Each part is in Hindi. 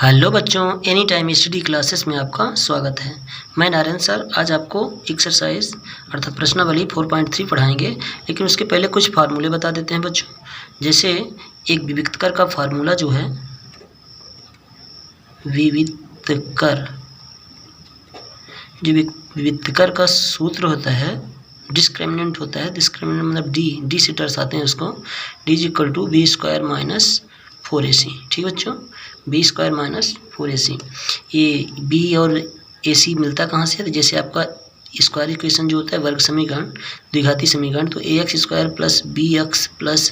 हेलो बच्चों, एनी टाइम स्टडी क्लासेस में आपका स्वागत है। मैं नारायण सर आज आपको एक्सरसाइज अर्थात प्रश्नावली 4.3 पढ़ाएंगे, लेकिन उसके पहले कुछ फार्मूले बता देते हैं बच्चों। जैसे एक विविक्तकर का फार्मूला जो है, विविक्तकर का सूत्र होता है, डिस्क्रिमिनेंट होता है। डिस्क्रिमिनेंट मतलब डी से दर्शाते हैं उसको। D is equal to b square minus 4ac। ठीक बच्चों, बी स्क्वायर माइनस 4ac। ये बी और ac मिलता कहाँ से है? तो जैसे आपका स्क्वायर इक्वेशन जो होता है, वर्ग समीकरण, द्विघाती समीकरण, तो ax square plus b x plus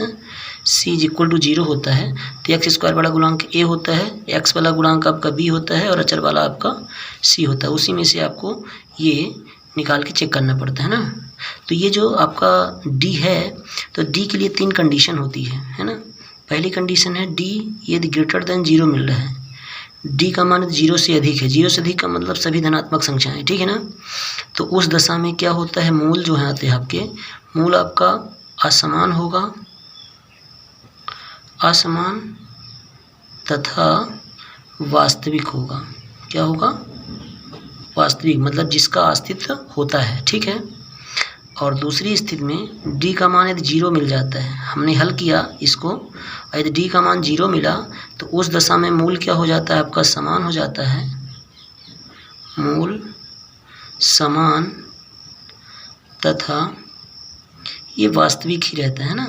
c is equal to 0 होता है। तो एक्स स्क्वायर वाला गुणांक a होता है, एक्स वाला गुणांक आपका b होता है और अचर वाला आपका c होता है। उसी में से आपको ये निकाल के चेक करना पड़ता है ना। तो ये जो आपका d है, तो d के लिए 3 कंडीशन होती है ना। पहली कंडीशन है d यदि ग्रेटर देन 0 मिल रहा है, d का मान 0 से अधिक है। 0 से अधिक का मतलब सभी धनात्मक संख्याएं, ठीक है ना। तो उस दशा में क्या होता है, मूल जो है आते हैं आपके, मूल आपका असमान होगा, असमान तथा वास्तविक होगा। क्या होगा? वास्तविक, मतलब जिसका अस्तित्व होता है, ठीक है। और दूसरी स्थिति में d का मान यदि 0 मिल जाता है, हमने हल किया इसको, यदि d का मान 0 मिला तो उस दशा में मूल क्या हो जाता है आपका, समान हो जाता है। मूल समान तथा ये वास्तविक ही रहता है ना,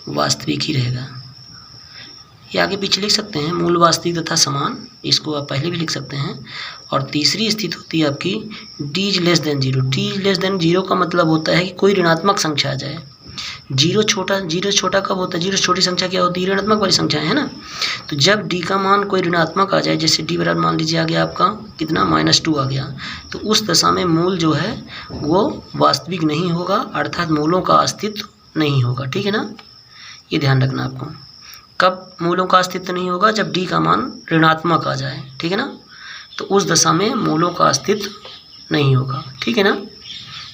वास्तविक ही रहेगा। ये आगे पीछे लिख सकते हैं, मूल वास्तविक तथा समान, इसको आप पहले भी लिख सकते हैं। और तीसरी स्थिति होती है आपकी d is less than 0। d is less than 0 का मतलब होता है कि कोई ऋणात्मक संख्या आ जाए। जीरो छोटा कब होता है? जीरो छोटी संख्या क्या होती है? ऋणात्मक वाली संख्या है ना। तो जब d का मान कोई ऋणात्मक आ जाए, जैसे d बराबर मान लीजिए आ गया आपका कितना, -2 आ गया, तो उस दशा में मूल जो है वो वास्तविक नहीं होगा, अर्थात मूलों का अस्तित्व नहीं होगा, ठीक है ना। ये ध्यान रखना आपको, कब मूलों का अस्तित्व नहीं होगा, जब d का मान ऋणात्मक आ जाए, ठीक है ना। तो उस दशा में मूलों का अस्तित्व नहीं होगा, ठीक है ना।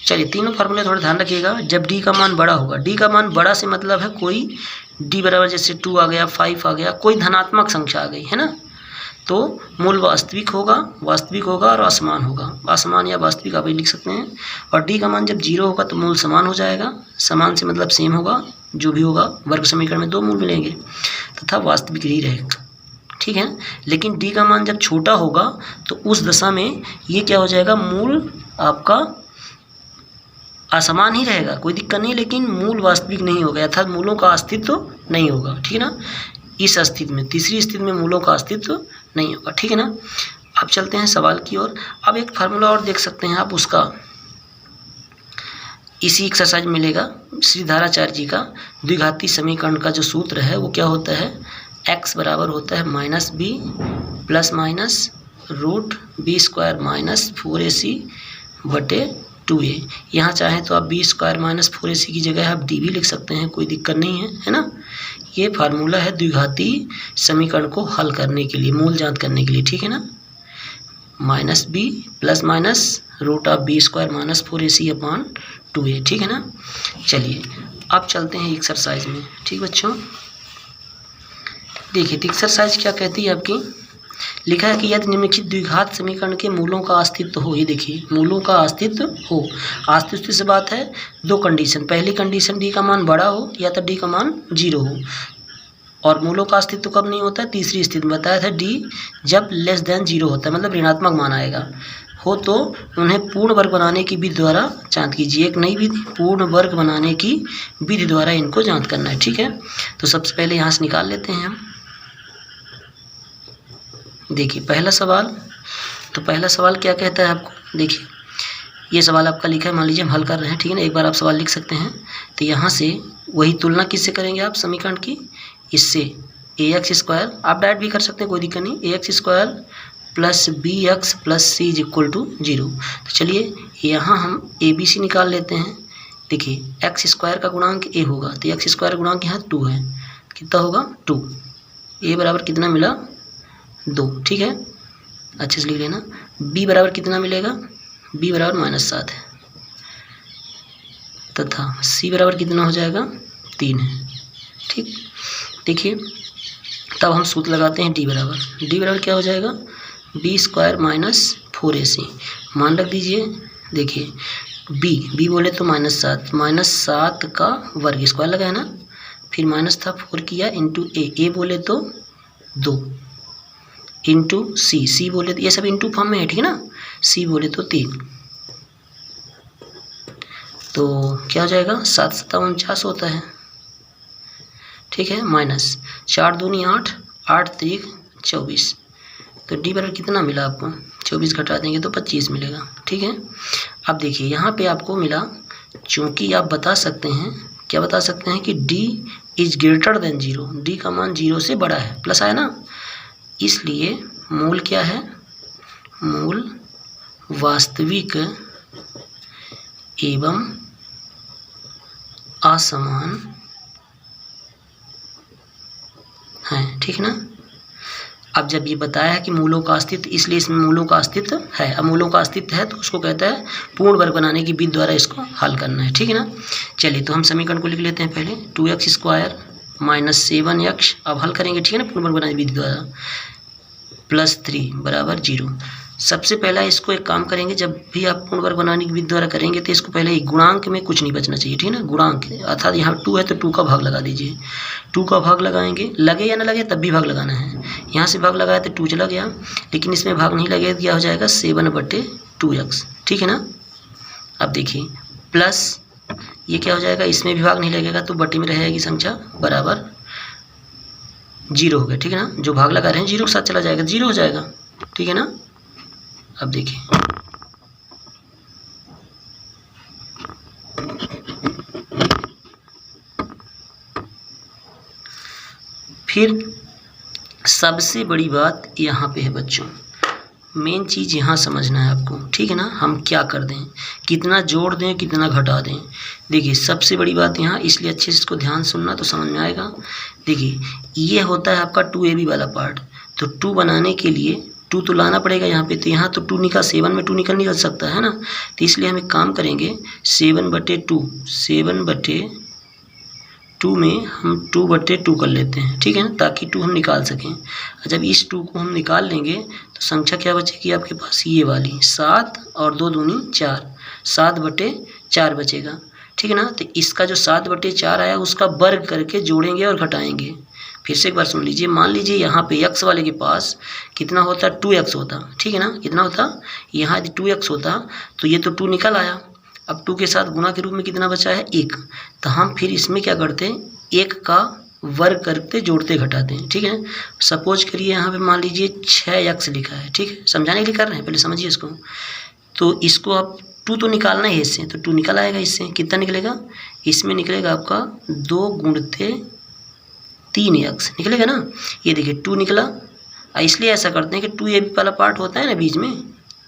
चलिए तीनों फार्मूले थोड़ा ध्यान रखिएगा। जब d का मान बड़ा होगा, d का मान बड़ा से मतलब है कोई d बराबर जैसे 2 आ गया, 5 आ गया, कोई धनात्मक संख्या आ गई है ना, तो मूल वास्तविक होगा और असमान होगा। असमान या वास्तविक आप लिख सकते हैं। और d का मान जब 0 होगा तो मूल समान हो जाएगा। समान से मतलब सेम होगा, जो भी होगा वर्ग समीकरण में 2 मूल मिलेंगे तथा वास्तविक ही रहेगा, ठीक है। लेकिन d का मान जब छोटा होगा तो उस दशा में ये क्या हो जाएगा, मूल आपका असमान ही रहेगा, कोई दिक्कत नहीं, लेकिन मूल वास्तविक नहीं होगा, अर्थात मूलों का अस्तित्व नहीं होगा, ठीक है ना। इस स्थिति में, तीसरी स्थिति में मूलों का अस्तित्व नहीं होगा, ठीक है ना। अब चलते हैं सवाल की ओर। अब एक फार्मूला और देख सकते हैं आप, उसका इसी एक्सरसाइज में मिलेगा। श्रीधराचार्य जी का द्विघाती समीकरण का जो सूत्र है वो क्या होता है, x बराबर होता है -b plus minus root b square minus 4ac बटे 2a। यहाँ चाहें तो आप b स्क्वायर माइनस 4ac की जगह आप d भी लिख सकते हैं, कोई दिक्कत नहीं है ना। ये फार्मूला है द्विघाती समीकरण को हल करने के लिए, मूल ज्ञात करने के लिए, ठीक है ना। -b plus minus root of b square minus 4ac upon 2a, ठीक है ना। चलिए अब चलते हैं एक्सरसाइज में, ठीक बच्चों। देखिए एक्सरसाइज क्या कहती है आपकी, लिखा है कि यदि निम्नलिखित द्विघात समीकरण के मूलों का अस्तित्व हो, ये देखिए मूलों का अस्तित्व हो। अस्तित्व से बात है, 2 कंडीशन, पहली कंडीशन d का मान बड़ा हो या तो d का मान 0 हो। और मूलों का अस्तित्व कब नहीं होता है, तीसरी स्थिति में बताया था, d जब लेस देन 0 होता है, मतलब ऋणात्मक मान आएगा हो, तो उन्हें पूर्ण वर्ग बनाने की विधि द्वारा जांच कीजिए। एक नई विधि, पूर्ण वर्ग बनाने की विधि द्वारा इनको जांच करना है, ठीक है। तो सबसे पहले यहाँ से निकाल लेते हैं हम। देखिए पहला सवाल, तो पहला सवाल क्या कहता है आपको, देखिए ये सवाल आपका लिखा है, मान लीजिए हम हल कर रहे हैं, ठीक है ना। एक बार आप सवाल लिख सकते हैं। तो यहाँ से वही तुलना किससे करेंगे आप समीकरण की, इससे ax स्क्वायर, आप डायरेक्ट भी कर सकते हैं, कोई दिक्कत नहीं, ax square plus bx plus c is equal to 0। तो चलिए यहाँ हम abc निकाल लेते हैं। देखिए x स्क्वायर का गुणांक a होगा, तो x स्क्वायर गुणांक यहाँ 2 है, कितना होगा 2, a बराबर कितना मिला 2, ठीक है, अच्छे से लिख लेना। b बराबर कितना मिलेगा, b बराबर -7 है, तथा c बराबर कितना हो जाएगा 3 है, ठीक। देखिए तब हम सूत्र लगाते हैं डी बराबर क्या हो जाएगा, बी स्क्वायर माइनस 4ac। मान रख दीजिए, देखिए बी बोले तो -7 का वर्ग स्क्वायर लगाया ना, फिर माइनस था 4 किया इंटू ए बोले तो 2 इंटू सी बोले तो ये सब इंटू फॉर्म में है, ठीक है ना, सी बोले तो 3, तो क्या हो जाएगा 7 7 49 होता है, ठीक है, माइनस 4 दूनी 8 8 3 24, तो डी बराबर कितना मिला आपको, 24 घटा देंगे तो 25 मिलेगा, ठीक है। अब देखिए यहाँ पे आपको मिला, चूँकि आप बता सकते हैं, क्या बता सकते हैं कि D is greater than 0, D का मान 0 से बड़ा है, प्लस आया ना, इसलिए मूल क्या है, मूल वास्तविक एवं असमान है, ठीक है ना। अब जब ये बताया है कि मूलों का अस्तित्व, इसलिए इसमें मूलों का अस्तित्व है। अब मूलों का अस्तित्व है तो उसको कहता है पूर्ण वर्ग बनाने की विधि द्वारा इसको हल करना है, ठीक है ना। चलिए तो हम समीकरण को लिख लेते हैं पहले, 2x स्क्वायर माइनस 7x, अब हल करेंगे, ठीक है ना, पूर्ण वर्ग बनाने की विधि द्वारा, +3 बराबर 0। सबसे पहला इसको एक काम करेंगे, जब भी आप पूर्ण वर्ग बनाने की विधि द्वारा करेंगे तो इसको पहले गुणांक में कुछ नहीं बचना चाहिए, ठीक है ना, गुणांक अर्थात यहाँ 2 है तो 2 का भाग लगा दीजिए, 2 का भाग लगाएंगे, लगे या ना लगे तब भी भाग लगाना है, यहाँ से भाग लगाया तो 2 चला गया, लेकिन इसमें भाग नहीं लगे तो क्या हो जाएगा 7/2x, ठीक है ना। अब देखिए प्लस ये क्या हो जाएगा, इसमें भी भाग नहीं लगेगा तो बटे में रहेगी संख्या बराबर 0 हो गया, ठीक है ना, जो भाग लगा रहे हैं 0 के साथ चला जाएगा, 0 हो जाएगा, ठीक है ना। अब देखिए फिर सबसे बड़ी बात यहाँ पे है बच्चों, मेन चीज़ यहाँ समझना है आपको, ठीक है ना, हम क्या कर दें, कितना जोड़ दें, कितना घटा दें। देखिए सबसे बड़ी बात यहाँ, इसलिए अच्छे से इसको ध्यान सुनना तो समझ में आएगा। देखिए ये होता है आपका 2ab वाला पार्ट, तो 2 बनाने के लिए 2 तो लाना पड़ेगा यहाँ पे, तो यहाँ तो 2 निकाल, 7 में 2 निकल सकता है ना, तो इसलिए हम एक काम करेंगे 7/2 में हम 2/2 कर लेते हैं, ठीक है ना, ताकि 2 हम निकाल सकें। जब इस 2 को हम निकाल लेंगे तो संख्या क्या बचेगी आपके पास, ये वाली 7 और 2 दूनी 4, 7/4 बचेगा, ठीक है ना। तो इसका जो 7/4 आया उसका वर्ग करके जोड़ेंगे और घटाएंगे। फिर से एक बार सुन लीजिए, मान लीजिए यहाँ पे x वाले के पास कितना होता, 2x होता, ठीक है ना, कितना होता, यहाँ यदि 2x होता तो ये तो 2 निकल आया, अब 2 के साथ गुणा के रूप में कितना बचा है 1, तो हम फिर इसमें क्या करते हैं 1 का वर्ग करते जोड़ते घटाते हैं, ठीक है। सपोज करिए यहाँ पे मान लीजिए 6x लिखा है, ठीक है, समझाने के लिए कर रहे हैं, पहले समझिए इसको। तो इसको आप 2 तो निकालना है इससे, तो 2 निकल आएगा, इससे कितना निकलेगा, इसमें निकलेगा आपका 2 गुणते 3x निकलेगा ना, ये देखिए 2 निकला। इसलिए ऐसा करते हैं कि 2ab वाला पार्ट होता है ना बीच में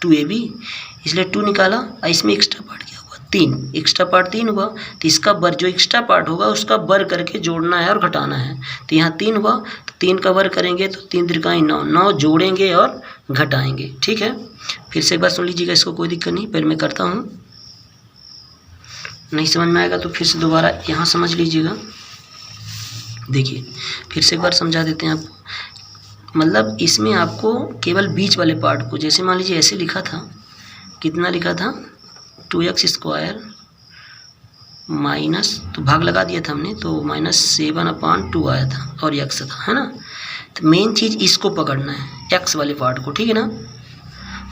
2ab, इसलिए 2 निकाला, इसमें एक्स्ट्रा पार्ट क्या हुआ 3, एक्स्ट्रा पार्ट 3 हुआ, तो इसका वर्ग जो एक्स्ट्रा पार्ट होगा उसका वर्ग करके जोड़ना है और घटाना है, तो यहाँ 3 हुआ, तो 3 का वर्ग करेंगे तो 3 त्रिकाई 9, 9 जोड़ेंगे और घटाएंगे, ठीक है। फिर से एक बार सुन लीजिएगा, इसको कोई दिक्कत नहीं, पहले मैं करता हूँ, नहीं समझ में आएगा तो फिर से दोबारा यहाँ समझ लीजिएगा। देखिए फिर से एक बार समझा देते हैं आपको, मतलब इसमें आपको केवल बीच वाले पार्ट को, जैसे मान लीजिए ऐसे लिखा था, कितना लिखा था 2x स्क्वायर माइनस, तो भाग लगा दिया था हमने, तो -7/2 आया था और x था, है ना। तो मेन चीज़ इसको पकड़ना है, x वाले पार्ट को, ठीक है ना,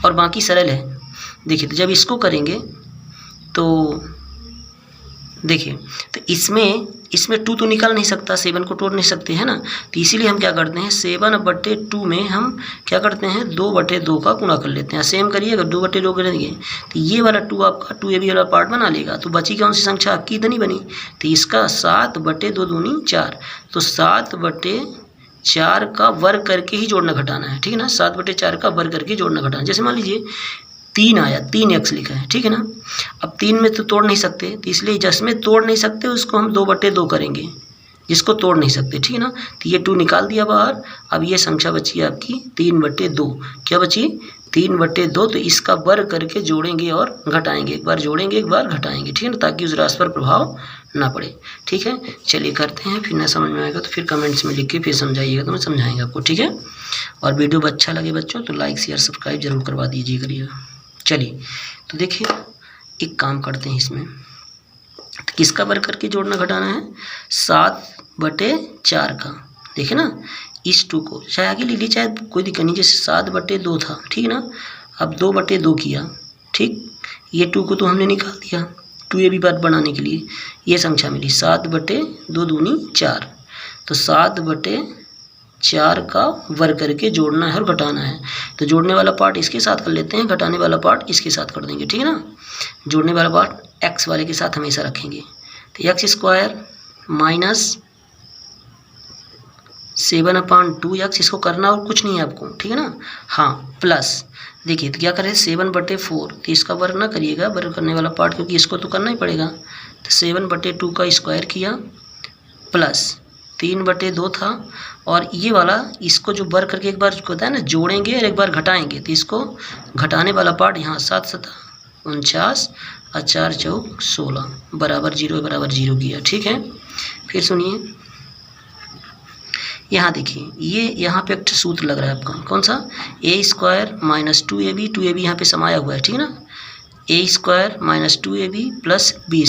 और बाकी सरल है। देखिए तो जब इसको करेंगे तो देखिए, तो इसमें 2 तो निकल नहीं सकता, 7 को तोड़ नहीं सकते, है ना, तो इसीलिए हम क्या करते हैं 7/2 में हम क्या करते हैं 2/2 का गुणा कर लेते हैं। सेम करिए, अगर 2/2 करेंगे तो ये वाला 2 आपका 2ab वाला पार्ट बना लेगा, तो बची कौन सी संख्या आपकी, इतनी बनी, तो इसका 7/2 दूनी 4, तो 7/4 का वर्ग करके ही जोड़ना घटाना है, ठीक है ना, 7/4 का वर्ग करके जोड़ना घटाना। जैसे मान लीजिए 3 आया, 3x लिखा है, ठीक है ना, अब 3 में तो तोड़ नहीं सकते, तो इसलिए जिसमें तोड़ नहीं सकते उसको हम 2/2 करेंगे, जिसको तोड़ नहीं सकते, ठीक है ना, तो ये 2 निकाल दिया बाहर। अब ये संख्या बची आपकी 3/2, क्या बची 3/2, तो इसका वर्ग करके जोड़ेंगे और घटाएंगे, एक बार जोड़ेंगे एक बार घटाएंगे, ठीक है ना, ताकि उस राशि पर प्रभाव ना पड़े। ठीक है, चलिए करते हैं, फिर ना समझ में आएगा तो फिर कमेंट्स में लिख के फिर समझाइएगा तो मैं समझाएंगे आपको। ठीक है, और वीडियो अच्छा लगे बच्चों तो लाइक शेयर सब्सक्राइब जरूर करवा दीजिए करिएगा। चलिए तो देखिए एक काम करते हैं इसमें, तो किसका वर्ग करके जोड़ना घटाना है, 7/4 का। देखिए ना, इस 2 को चाहे आगे ले लीजिए चाहे कोई दिक्कत नहीं, जैसे 7/2 था, ठीक है ना, अब 2/2 किया। ठीक, ये 2 को तो हमने निकाल दिया 2ab बात बनाने के लिए, ये संख्या मिली 7/2 दूनी 4, तो 7/4 का वर्ग करके जोड़ना है और घटाना है। तो जोड़ने वाला पार्ट इसके साथ कर लेते हैं, घटाने वाला पार्ट इसके साथ कर देंगे। ठीक है ना, जोड़ने वाला पार्ट एक्स वाले के साथ हमेशा रखेंगे, तो x² माइनस 7/2 इसको करना और कुछ नहीं है आपको। ठीक है ना, हाँ, प्लस देखिए तो क्या करें 7/4, तो इसका वर्ग ना करिएगा, वर्ग करने वाला पार्ट, क्योंकि इसको तो करना ही पड़ेगा, तो 7/2 का स्क्वायर किया प्लस 3/2 था, और ये वाला इसको जो वर्ग करके एक बार होता है ना जोड़ेंगे और एक बार घटाएंगे, तो इसको घटाने वाला पार्ट यहाँ 7×7 49 और 4×4 16 बराबर 0 किया। ठीक है, फिर सुनिए यहाँ देखिए, ये यहाँ पे एक सूत्र लग रहा है आपका, कौन सा, a² माइनस 2ab यहाँ पे समाया हुआ है। ठीक है ना, a² minus 2ab plus b²,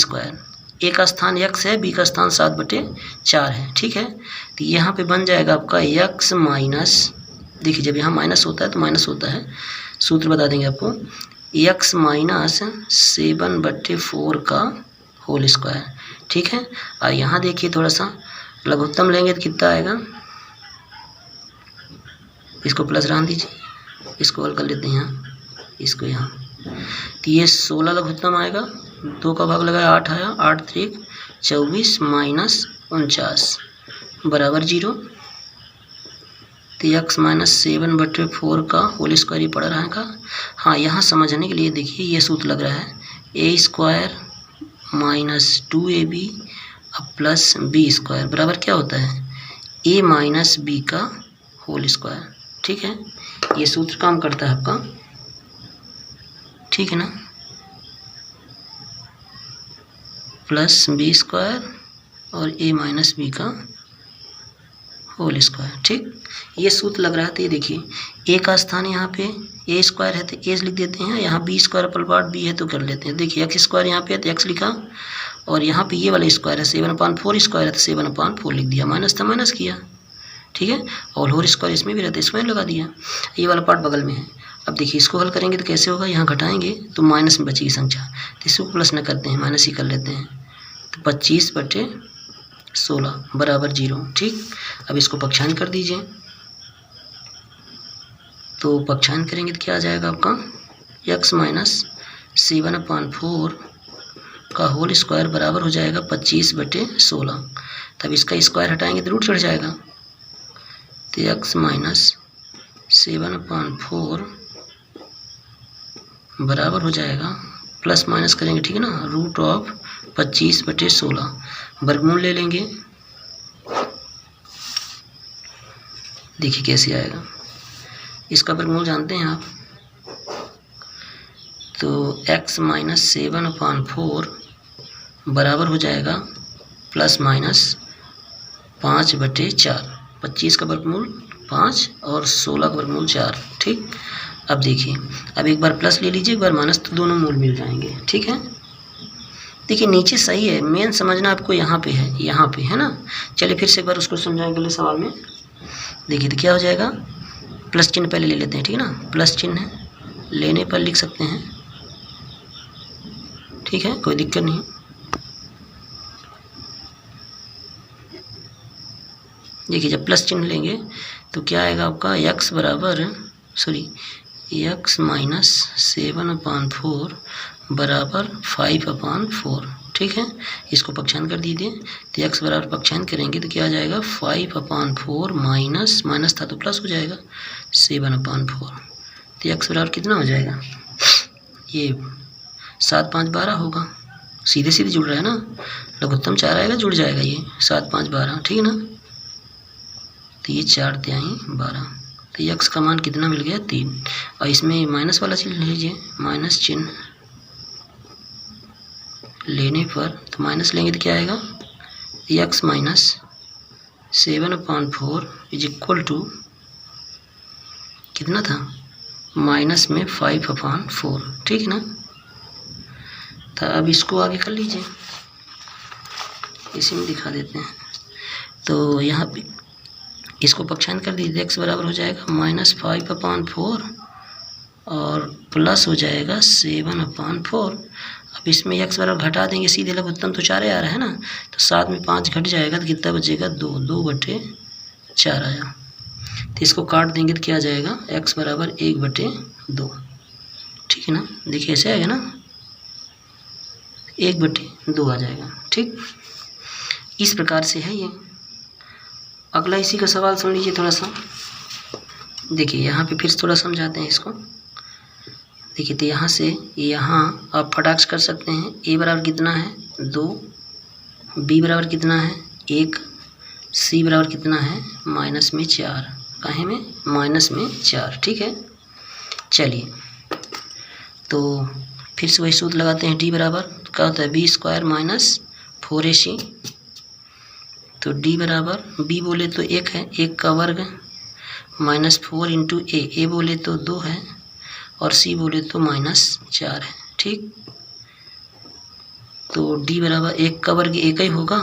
a का स्थान x है, b का स्थान 7/4 है। ठीक है, तो यहाँ पे बन जाएगा आपका x माइनस, देखिए जब यहाँ माइनस होता है तो माइनस होता है, सूत्र बता देंगे आपको, x माइनस 7/4 का होल स्क्वायर। ठीक है, और यहाँ देखिए थोड़ा सा लघुत्तम लेंगे तो कितना आएगा, इसको प्लस रहने दीजिए, इसको हल कर लेते हैं यहाँ, इसको यहाँ, तो ये 16 लघुत्तम आएगा, 2 का भाग लगाया 8 आया, 8 3 24 माइनस 49 बराबर 0, तो x माइनस 7/4 का होल स्क्वायर ही पड़ रहा है। हाँ, यहाँ समझने के लिए देखिए ये सूत्र लग रहा है, a² minus 2ab plus b² बराबर क्या होता है, a माइनस b का होल स्क्वायर। ठीक है, ये सूत्र काम करता है आपका। ठीक है ना, प्लस b² और a माइनस b का होल स्क्वायर। ठीक, ये सूत्र लग रहा है, तो ये देखिए a का स्थान यहाँ पे a² है तो a लिख देते हैं, यहाँ b² पर पार्ट b है तो कर लेते हैं। देखिए x² यहाँ पे है तो x लिखा, और यहाँ पे ये वाला स्क्वायर है 7/4 स्क्वायर है तो 7/4 लिख दिया, माइनस था माइनस किया। ठीक है, और होल स्क्वायर इसमें भी रहता है, स्क्वायर लगा दिया, ये वाला पार्ट बगल में है। अब देखिए इसको हल करेंगे तो कैसे होगा, यहाँ घटाएंगे तो माइनस में बचेगी संख्या, तो इसको प्लस न करते हैं, माइनस ही कर लेते हैं, तो 25/16 बराबर 0। ठीक, अब इसको पक्षांतर कर दीजिए, तो पक्षांतर करेंगे तो क्या आ जाएगा आपका, x माइनस 7/4 का होल स्क्वायर बराबर हो जाएगा 25/16, तब इसका स्क्वायर हटाएंगे तो रूट चढ़ जाएगा, तो x माइनस 7/4 बराबर हो जाएगा, प्लस माइनस करेंगे, ठीक है ना, रूट ऑफ 25/16, वर्गमूल ले लेंगे, देखिए कैसे आएगा, इसका वर्गमूल जानते हैं आप, तो x माइनस 7/4 बराबर हो जाएगा प्लस माइनस 5/4, 25 का वर्गमूल 5 और 16 का वर्गमूल 4। ठीक, अब देखिए, अब एक बार प्लस ले लीजिए, एक बार माइनस, तो दोनों मूल मिल जाएंगे। ठीक है, देखिए नीचे सही है, मेन समझना आपको यहाँ पे है, यहाँ पे है ना। चलिए फिर से एक बार उसको समझाएंगे अगले सवाल में। देखिए तो क्या हो जाएगा, प्लस चिन्ह पहले ले लेते हैं, ठीक है ना, प्लस चिन्ह लेने पर लिख सकते हैं, ठीक है, कोई दिक्कत नहीं। देखिए जब प्लस चिन्ह लेंगे तो क्या आएगा आपका, x बराबर x माइनस 7/4 बराबर 5/4। ठीक है, इसको पक्षांतर कर दीजिए, तो x बराबर पक्षांतर करेंगे तो क्या आ जाएगा, 5/4 माइनस था तो प्लस हो जाएगा 7/4, तो x बराबर कितना हो जाएगा, ये 7 5 12 होगा, सीधे सीधे जुड़ रहा है ना, लघुत्तम 4 आएगा, जुड़ जाएगा ये 7 5 12, ठीक है ना, तो ये 4 तिहाई 12, तो x का मान कितना मिल गया 3, और इसमें माइनस वाला चिन्ह लीजिए, माइनस चिन्ह लेने पर तो माइनस लेंगे तो क्या आएगा, x minus 7/4 is equal to कितना था, माइनस में 5/4, ठीक है ना। तो अब इसको आगे कर लीजिए, इसी में दिखा देते हैं। तो यहाँ पे इसको पक्षांतर कर दीजिए, x बराबर हो जाएगा -5/4 और प्लस हो जाएगा 7/4। अब इसमें x बराबर घटा देंगे, सीधे लघुत्तम तो 4 आ रहा है ना, तो 7 में 5 घट जाएगा तो कितना बचेगा, 2/4 आया। तो इसको काट देंगे तो क्या आ जाएगा, x बराबर 1/2, ठीक है ना। देखिए ऐसे आएगा ना, 1/2 आ जाएगा, ठीक। इस प्रकार से है ये। अगला इसी का सवाल सुन लीजिए थोड़ा सा। देखिए यहाँ पे फिर थोड़ा समझाते हैं इसको। देखिए तो यहाँ से यहाँ आप फटाक से कर सकते हैं। a बराबर कितना है, 2, b बराबर कितना है, 1, c बराबर कितना है, -4, काहे में, -4, ठीक है। चलिए तो फिर से वही सूत्र लगाते हैं, d बराबर क्या होता है, b² - 4ac। तो d बराबर, b बोले तो 1 है, 1 का वर्ग -4 × a बोले तो 2 है और c बोले तो -4 है, ठीक। तो d बराबर 1 का वर्ग 1 ही होगा,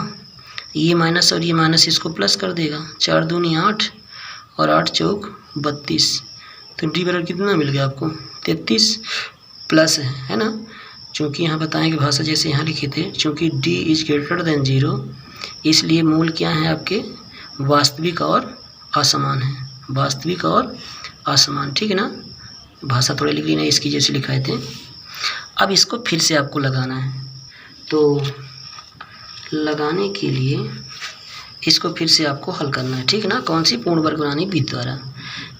ये माइनस और ये माइनस इसको प्लस कर देगा, 4 दूनी 8 और 8 चौक 32। तो d बराबर कितना मिल गया आपको, 33 प्लस है ना। चूँकि यहाँ बताएंगे भाषा जैसे यहाँ लिखे थे, चूँकि d > 0 इसलिए मूल क्या है आपके, वास्तविक और असमान है, वास्तविक और असमान, ठीक है ना। भाषा थोड़ी लिख ली ना, इसकी जैसे लिखाए थे। अब इसको फिर से आपको लगाना है, तो लगाने के लिए इसको फिर से आपको हल करना है, ठीक है ना। कौन सी, पूर्ण वर्ग बनानी विधि द्वारा।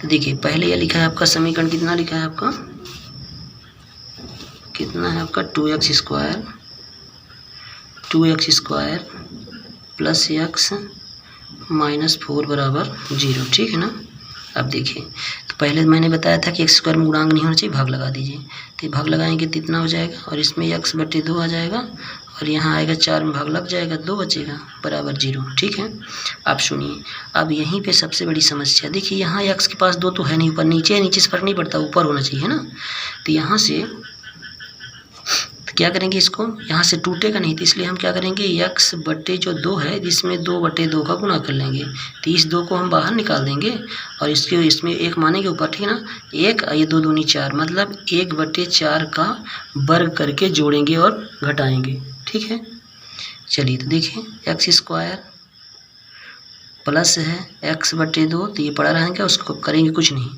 तो देखिए पहले यह लिखा है आपका समीकरण, कितना लिखा है आपका, कितना है आपका, 2x² प्लस x -4 बराबर 0, ठीक है ना। अब देखिए तो पहले मैंने बताया था कि x² में गुणांक नहीं होना चाहिए, भाग लगा दीजिए। तो भाग लगाएंगे तो इतना हो जाएगा और इसमें x/2 आ जाएगा और यहाँ आएगा 4 में भाग लग जाएगा, 2 बचेगा बराबर 0, ठीक है। आप सुनिए, अब यहीं पे सबसे बड़ी समस्या देखिए, यहाँ x के पास 2 तो है नहीं, ऊपर नीचे, नीचे से फर्क नहीं पड़ता, ऊपर होना चाहिए ना। तो यहाँ से क्या करेंगे, इसको यहाँ से टूटेगा नहीं, तो इसलिए हम क्या करेंगे, x/2 है, जिसमें 2/2 का गुणा कर लेंगे। तो इस 2 को हम बाहर निकाल देंगे और इसके इसमें 1 मानेंगे ऊपर, ठीक है ना। 1 ये 2 दूनी 4, मतलब 1/4 का वर्ग करके जोड़ेंगे और घटाएंगे, ठीक है। चलिए तो देखिए x² प्लस है x/2, तो ये पड़ा रहेंगे, उसको करेंगे कुछ नहीं,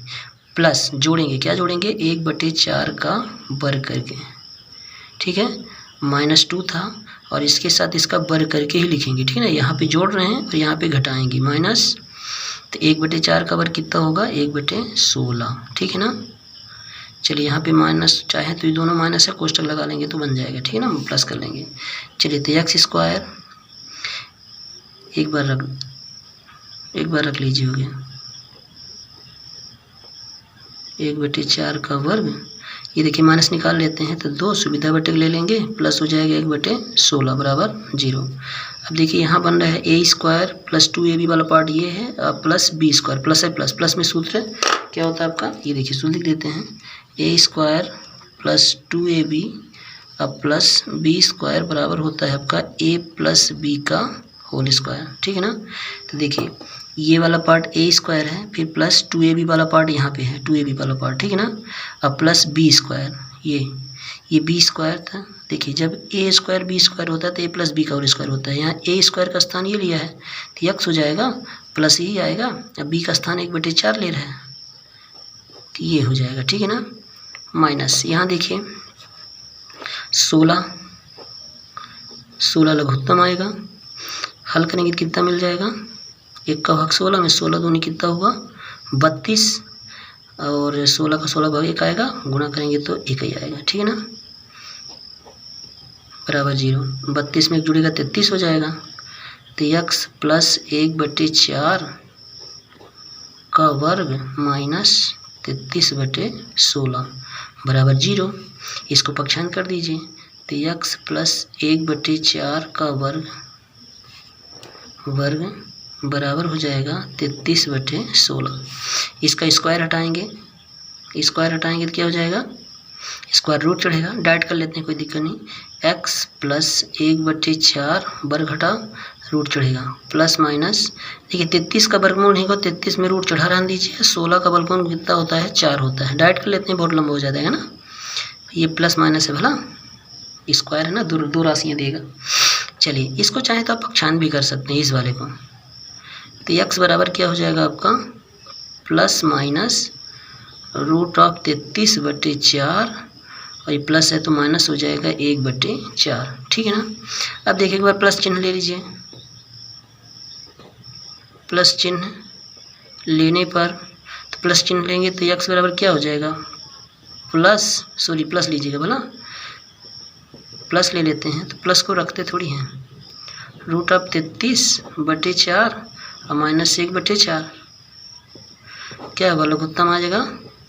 प्लस जोड़ेंगे, क्या जोड़ेंगे, 1/4 का वर्ग करके, ठीक है। -2 था और इसके साथ इसका वर्ग करके ही लिखेंगे, ठीक है ना। यहाँ पे जोड़ रहे हैं और यहाँ पे घटाएंगे, माइनस, तो 1/4 का वर्ग कितना होगा, 1/16, ठीक है ना। चलिए यहाँ पे माइनस, चाहे तो ये दोनों माइनस है, कोष्टक लगा लेंगे तो बन जाएगा, ठीक है ना, प्लस कर लेंगे। चलिए तो x² एक बार रख लीजिए, हो गया 1/4 का वर्ग, ये देखिए माइनस निकाल लेते हैं तो 2 सुविधा बटे ले लेंगे, प्लस हो जाएगा 1/16 बराबर 0। अब देखिए यहाँ बन रहा है a² प्लस 2ab वाला पार्ट ये है, प्लस b², प्लस है प्लस में सूत्र क्या होता है आपका, ये देखिए सूत्र लिख देते हैं, a² plus 2ab plus b² बराबर होता है आपका a प्लस b का होल स्क्वायर, ठीक है ना। तो देखिए ये वाला पार्ट a² है, फिर प्लस 2ab वाला पार्ट यहाँ पे है, 2ab वाला पार्ट, ठीक है ना। अब प्लस b², ये b² था। देखिए जब a² b² होता है तो a प्लस b का होल स्क्वायर होता है, यहाँ a² का स्थान ये लिया है तो x हो जाएगा, प्लस ही आएगा, अब b का स्थान 1/4 ले रहा है तो ये हो जाएगा, ठीक है ना। माइनस यहाँ देखिए 16 लघुत्तम आएगा, हल करेंगे तो कितना मिल जाएगा, 1 का भाग 16 में 16 दूनी कितना हुआ 32 और 16 का 16 भाग 1 आएगा, गुणा करेंगे तो 1 ही आएगा, ठीक है ना, बराबर 0। 32 में 1 जुड़ेगा 33 हो जाएगा, तो x प्लस 1/4 का वर्ग माइनस 33/16 बराबर 0। इसको पक्षांतर कर दीजिए तो x प्लस 1/4 का वर्ग बराबर हो जाएगा 33/16। इसका स्क्वायर हटाएंगे तो क्या हो जाएगा, स्क्वायर रूट चढ़ेगा, डाइट कर लेते हैं, कोई दिक्कत नहीं। x प्लस 1/4 वर्ग घटा रूट चढ़ेगा, प्लस माइनस, देखिए 33 का वर्गमूल नहीं को 33 में रूट चढ़ा रहने दीजिए, 16 का वर्गमूल कितना होता है, 4 होता है। डाइट कर लेते हैं, बहुत लंबा हो जाता है ना, ये प्लस माइनस है भला, स्क्वायर है ना, दो राशियाँ देगा। चलिए इसको चाहे तो आप पक्षांतर भी कर सकते हैं इस वाले को। तो x बराबर क्या हो जाएगा आपका, प्लस माइनस रूट ऑफ 33/4, और ये प्लस है तो माइनस हो जाएगा 1/4, ठीक है ना। अब देखिए एक बार प्लस चिन्ह ले लीजिए, प्लस चिन्ह लेने पर, तो प्लस चिन्ह लेंगे तो x बराबर क्या हो जाएगा, प्लस लीजिएगा भला, प्लस ले लेते हैं, तो प्लस को रखते थोड़ी हैं, रूट ऑफ 33/4 और माइनस 1/4, क्या होगा, लघुत्तम आ जाएगा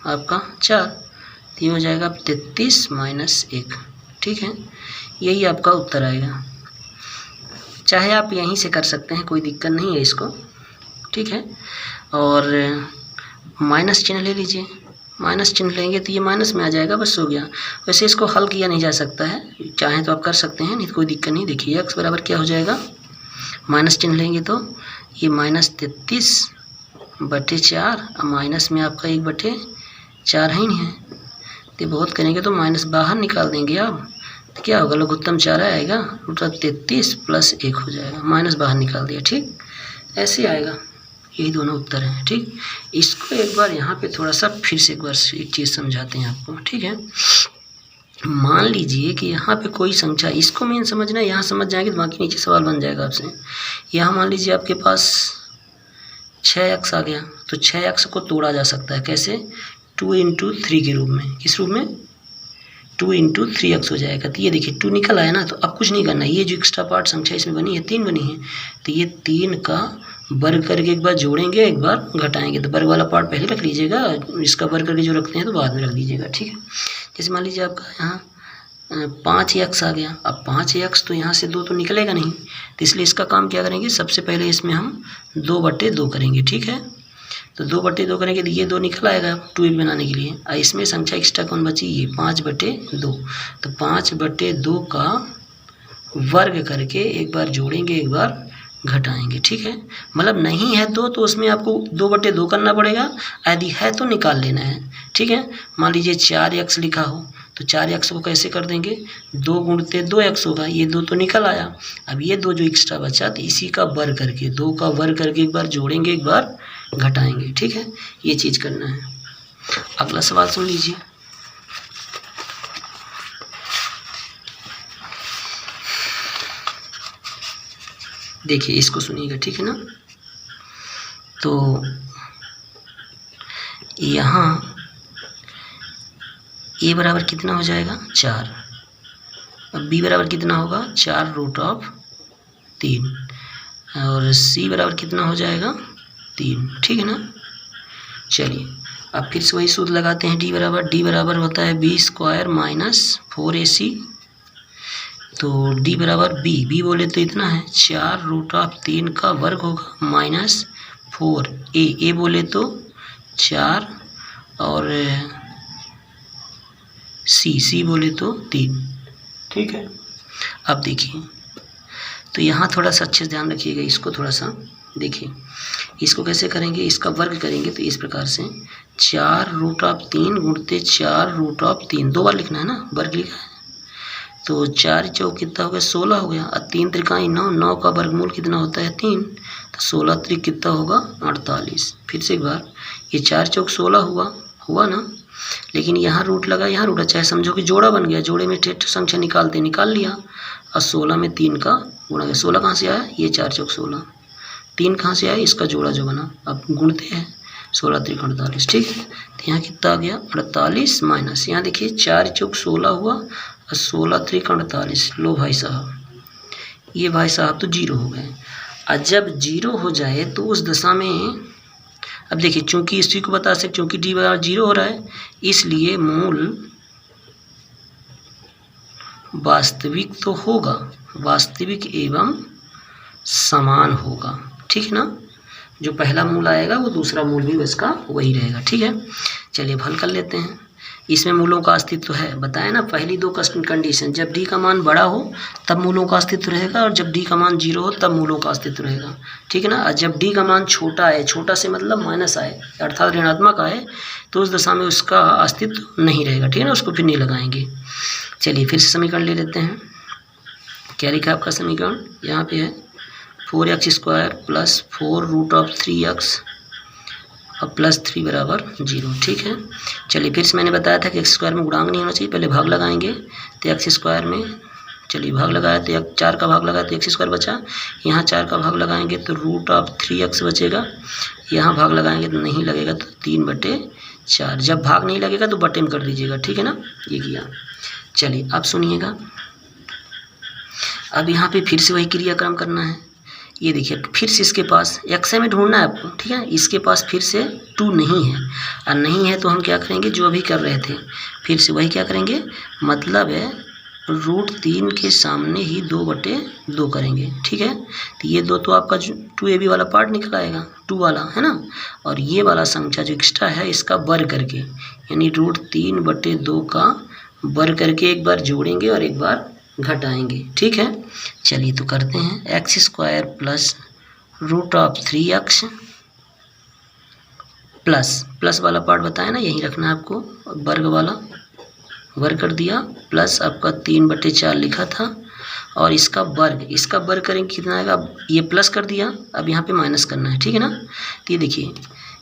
आपका 4, तो ये हो जाएगा 33 माइनस 1, ठीक है। यही आपका उत्तर आएगा। चाहे आप यहीं से कर सकते हैं, कोई दिक्कत नहीं है इसको, ठीक है। और माइनस चिन्ह ले लीजिए, माइनस चिन्ह लेंगे तो ये माइनस में आ जाएगा, बस हो गया। वैसे इसको हल किया नहीं जा सकता है, चाहे तो आप कर सकते हैं, नहीं तो कोई दिक्कत नहीं। देखिए x बराबर क्या हो जाएगा, माइनस चिन्ह लेंगे तो ये माइनस 33/4 और माइनस में आपका 1/4 है ही नहीं है, तो बहुत करेंगे तो माइनस बाहर निकाल देंगे आप, तो क्या होगा, लघुत्तम 4 आएगा, रूट ऑफ 33 प्लस 1 हो जाएगा, माइनस बाहर निकाल दिया, ठीक, ऐसे आएगा। यही दोनों उत्तर हैं, ठीक। इसको एक बार यहाँ पे थोड़ा सा फिर से एक चीज़ समझाते हैं आपको, ठीक है। मान लीजिए कि यहाँ पे कोई संख्या, इसको मेन समझना है, यहाँ समझ जाएंगे तो बाकी नीचे सवाल बन जाएगा आपसे। यहाँ मान लीजिए आपके पास 6x आ गया, तो 6x को तोड़ा जा सकता है, कैसे, 2 × 3 के रूप में, किस रूप में, 2 × 3x हो जाएगा। तो ये देखिए 2 निकल आया ना, तो अब कुछ नहीं करना, ये जो एक्स्ट्रा पार्ट संख्या इसमें बनी है 3 बनी है, तो ये 3 का वर्ग करके एक बार जोड़ेंगे, एक बार घटाएंगे, तो वर्ग वाला पार्ट पहले रख लीजिएगा, इसका वर्ग करके जो रखते हैं तो बाद में रख दीजिएगा, ठीक है। जैसे मान लीजिए आपका यहाँ 5x आ गया, अब 5x तो यहाँ से 2 तो निकलेगा नहीं, तो इसलिए इसका काम क्या करेंगे, सबसे पहले इसमें हम 2/2 करेंगे, ठीक है। तो 2/2 करेंगे तो ये 2 निकल आएगा 2 बनाने के लिए, और इसमें संख्या एक्स्ट्रा कौन बची, ये 5/2, तो 5/2 का वर्ग करके एक बार जोड़ेंगे, एक बार घटाएंगे, ठीक है। मतलब नहीं है तो उसमें आपको 2/2 करना पड़ेगा, यदि है तो निकाल लेना है, ठीक है। मान लीजिए 4x लिखा हो, तो 4x को कैसे कर देंगे, 2 × 2x होगा, ये 2 तो निकल आया, अब ये 2 जो एक्स्ट्रा बचा तो इसी का वर्ग करके, 2 का वर्ग करके एक बार जोड़ेंगे, एक बार घटाएंगे, ठीक है। ये चीज़ करना है। अगला सवाल सुन लीजिए, देखिए इसको सुनिएगा, ठीक है ना। तो यहाँ a बराबर कितना हो जाएगा, 4, अब b बराबर कितना होगा, 4 √3, और c बराबर कितना हो जाएगा, 3, ठीक है ना। चलिए अब फिर से वही सूत्र लगाते हैं, d बराबर होता है b² - 4ac, तो d बराबर b बोले तो इतना है 4 √3 का वर्ग होगा माइनस 4, a बोले तो 4 और c बोले तो 3, ठीक है। अब देखिए तो यहाँ थोड़ा सा अच्छे से ध्यान रखिएगा, इसको थोड़ा सा देखिए, इसको कैसे करेंगे, इसका वर्ग करेंगे तो इस प्रकार से 4 √3 × 4 √3, 2 बार लिखना है ना, वर्ग लिखा है, तो 4 चौक कितना हो गया, 16 हो गया, और 3 त्रिकाई 9, 9 का वर्गमूल कितना होता है, 3, तो 16 त्रिक कितना होगा, 48। फिर से एक बार, ये 4 चौक 16 हुआ ना, लेकिन यहाँ रूट लगा, यहाँ रूट, चाहे समझो कि जोड़ा बन गया, जोड़े में ठेठ संख्या निकाल लिया, और 16 में 3 का गुणा गया। 16 कहाँ से आया, ये 4 चौक 16, 3 कहाँ से आया, इसका जोड़ा जो बना, अब गुणते हैं, 16 त्रिक 48, ठीक है। तो यहाँ कितना आ गया, 48 माइनस, यहाँ देखिए 4 चौक 16 हुआ, और 16 त्रिक 48, लो भाई साहब, ये भाई साहब तो 0 हो गए। और जब 0 हो जाए तो उस दशा में, अब देखिए चूंकि इसी को बता सकते, चूंकि d बराबर 0 हो रहा है, इसलिए वास्तविक तो होगा, वास्तविक एवं समान होगा, ठीक है ना। जो पहला मूल आएगा वो दूसरा मूल भी उसका वही रहेगा, ठीक है। चलिए अब हल कर लेते हैं। इसमें मूलों का अस्तित्व है, बताया ना पहली दो कंडीशन, जब डी का मान बड़ा हो तब मूलों का अस्तित्व रहेगा, और जब डी का मान 0 हो तब मूलों का अस्तित्व रहेगा, ठीक है ना। और जब डी का मान छोटा है, छोटा से मतलब माइनस आए अर्थात ऋणात्मक आए, तो उस दशा में उसका अस्तित्व नहीं रहेगा, ठीक है ना, उसको फिर नहीं लगाएंगे। चलिए फिर से समीकरण ले लेते हैं। क्या लिखा है आपका समीकरण, यहाँ पे है 4x² प्लस 4√3x और प्लस 3 बराबर 0, ठीक है। चलिए फिर से मैंने बताया था कि x² में गुणांक नहीं होना चाहिए, पहले भाग लगाएंगे। तो x² में चलिए भाग लगाया तो 4 का भाग लगाया तो x² बचा, यहाँ 4 का भाग लगाएंगे तो √3x बचेगा, यहाँ भाग लगाएंगे तो नहीं लगेगा तो 3/4। जब भाग नहीं लगेगा तो बटे में कर दीजिएगा, ठीक है ना, ये किया। चलिए अब सुनिएगा, अब यहाँ पे फिर से वही क्रियाक्रम करना है। ये देखिए फिर से इसके पास x में ढूंढना है आपको, ठीक है। इसके पास फिर से 2 नहीं है, और नहीं है तो हम क्या करेंगे, जो अभी कर रहे थे फिर से वही क्या करेंगे, मतलब है √3 के सामने ही 2/2 करेंगे, ठीक है। तो ये 2 तो आपका 2ab वाला पार्ट निकल आएगा, 2 वाला है ना, और ये वाला संख्या जो एक्स्ट्रा है इसका वर्ग करके, यानी √3/2 का वर्ग करके एक बार जोड़ेंगे और एक बार घटाएंगे, ठीक है। चलिए तो करते हैं, x² प्लस √3x प्लस वाला पार्ट बताया ना, यही रखना है आपको, वर्ग वाला वर्ग कर दिया, प्लस आपका 3/4 लिखा था, और इसका वर्ग करेंगे कितना आएगा, अब ये प्लस कर दिया, अब यहाँ पे माइनस करना है, ठीक है ना। तो ये देखिए